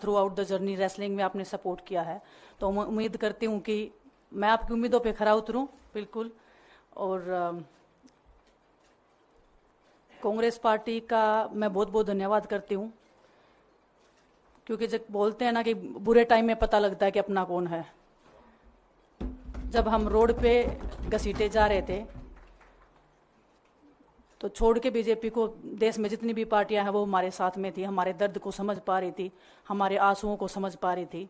Through out the journey wrestling में आपने support किया है, तो मैं उम्मीद करती हूँ कि मैं आपकी उम्मीदों पे खरा उतरूँ बिल्कुल। और कांग्रेस पार्टी का मैं बहुत बहुत धन्यवाद करती हूँ, क्योंकि जब बोलते हैं ना कि बुरे टाइम में पता लगता है कि अपना कौन है। जब हम रोड पे घसीटे जा रहे थे तो छोड़ के बीजेपी को देश में जितनी भी पार्टियां हैं वो हमारे साथ में थी, हमारे दर्द को समझ पा रही थी, हमारे आंसुओं को समझ पा रही थी।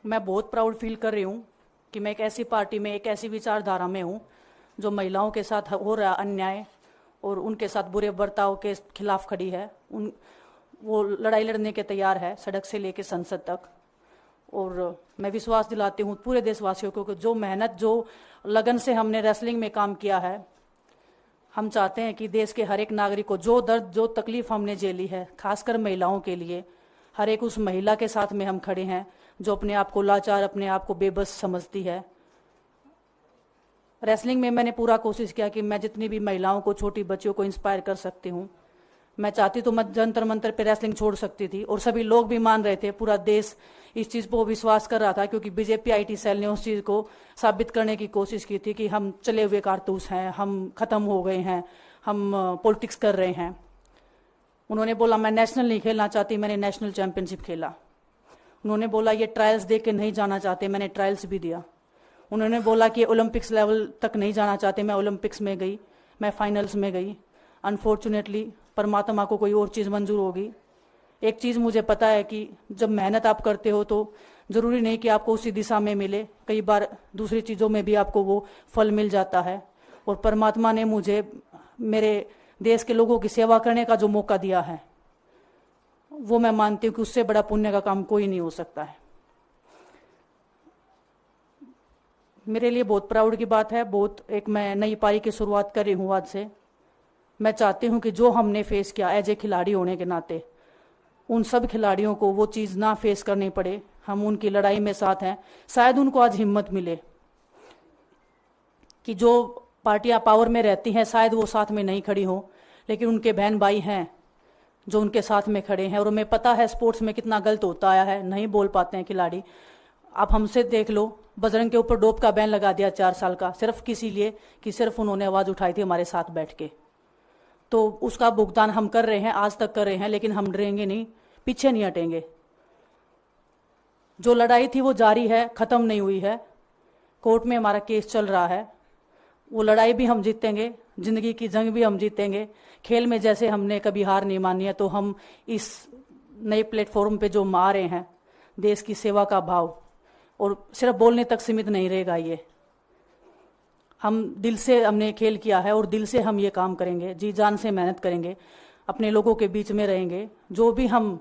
मैं बहुत प्राउड फील कर रही हूँ कि मैं एक ऐसी पार्टी में, एक ऐसी विचारधारा में हूँ जो महिलाओं के साथ हो रहा अन्याय और उनके साथ बुरे बर्ताव के खिलाफ खड़ी है। वो लड़ाई लड़ने के तैयार है, सड़क से लेकर संसद तक। और मैं विश्वास दिलाती हूँ पूरे देशवासियों को कि जो मेहनत, जो लगन से हमने रेसलिंग में काम किया है, हम चाहते हैं कि देश के हर एक नागरिक को जो दर्द, जो तकलीफ हमने झेली है, खासकर महिलाओं के लिए, हर एक उस महिला के साथ में हम खड़े हैं जो अपने आप को लाचार, अपने आप को बेबस समझती है। रेसलिंग में मैंने पूरा कोशिश किया कि मैं जितनी भी महिलाओं को, छोटी बच्चियों को इंस्पायर कर सकती हूँ। मैं चाहती तो मैं जंतर मंतर पे रेसलिंग छोड़ सकती थी, और सभी लोग भी मान रहे थे, पूरा देश इस चीज़ पर विश्वास कर रहा था, क्योंकि बीजेपी आईटी सेल ने उस चीज़ को साबित करने की कोशिश की थी कि हम चले हुए कारतूस हैं, हम ख़त्म हो गए हैं, हम पॉलिटिक्स कर रहे हैं। उन्होंने बोला मैं नेशनल नहीं खेलना चाहती, मैंने नेशनल चैंपियनशिप खेला। उन्होंने बोला ये ट्रायल्स दे के नहीं जाना चाहते, मैंने ट्रायल्स भी दिया। उन्होंने बोला कि ओलंपिक्स लेवल तक नहीं जाना चाहते, मैं ओलंपिक्स में गई, मैं फाइनल्स में गई। अनफॉर्चुनेटली परमात्मा को कोई और चीज़ मंजूर होगी। एक चीज़ मुझे पता है कि जब मेहनत आप करते हो तो ज़रूरी नहीं कि आपको उसी दिशा में मिले, कई बार दूसरी चीज़ों में भी आपको वो फल मिल जाता है। और परमात्मा ने मुझे मेरे देश के लोगों की सेवा करने का जो मौका दिया है, वो मैं मानती हूँ कि उससे बड़ा पुण्य का काम कोई नहीं हो सकता है। मेरे लिए बहुत प्राउड की बात है। एक मैं नई पारी की शुरुआत कर रही हूँ आज से। मैं चाहती हूँ कि जो हमने फेस किया एज ए खिलाड़ी होने के नाते, उन सब खिलाड़ियों को वो चीज़ ना फेस करनी पड़े। हम उनकी लड़ाई में साथ हैं। शायद उनको आज हिम्मत मिले कि जो पार्टियां पावर में रहती हैं शायद वो साथ में नहीं खड़ी हों, लेकिन उनके बहन भाई हैं जो उनके साथ में खड़े हैं। और हमें पता है स्पोर्ट्स में कितना गलत होता आया है, नहीं बोल पाते हैं खिलाड़ी। आप हमसे देख लो, बजरंग के ऊपर डोप का बैन लगा दिया 4 साल का, सिर्फ किसी लिए कि सिर्फ उन्होंने आवाज़ उठाई थी हमारे साथ बैठ के। तो उसका भुगतान हम कर रहे हैं, आज तक कर रहे हैं, लेकिन हम डरेंगे नहीं, पीछे नहीं हटेंगे। जो लड़ाई थी वो जारी है, ख़त्म नहीं हुई है। कोर्ट में हमारा केस चल रहा है, वो लड़ाई भी हम जीतेंगे, ज़िंदगी की जंग भी हम जीतेंगे। खेल में जैसे हमने कभी हार नहीं मानी है, तो हम इस नए प्लेटफॉर्म पे जो आ रहे हैं, देश की सेवा का भाव, और सिर्फ बोलने तक सीमित नहीं रहेगा। ये हम दिल से हमने खेल किया है और दिल से हम ये काम करेंगे, जी जान से मेहनत करेंगे, अपने लोगों के बीच में रहेंगे। जो भी हम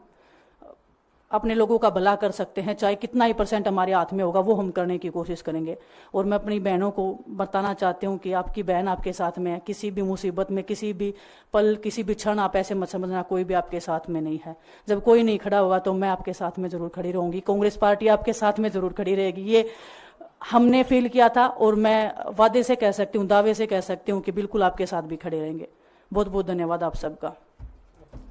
अपने लोगों का भला कर सकते हैं, चाहे कितना ही % हमारे हाथ में होगा, वो हम करने की कोशिश करेंगे। और मैं अपनी बहनों को बताना चाहती हूँ कि आपकी बहन आपके साथ में है। किसी भी मुसीबत में, किसी भी पल, किसी भी क्षण आप ऐसे मत समझना कोई भी आपके साथ में नहीं है। जब कोई नहीं खड़ा होगा तो मैं आपके साथ में ज़रूर खड़ी रहूँगी, कांग्रेस पार्टी आपके साथ में ज़रूर खड़ी रहेगी। ये हमने फील किया था, और मैं वादे से कह सकती हूँ, दावे से कह सकती हूँ कि बिल्कुल आपके साथ भी खड़े रहेंगे। बहुत बहुत धन्यवाद आप सबका।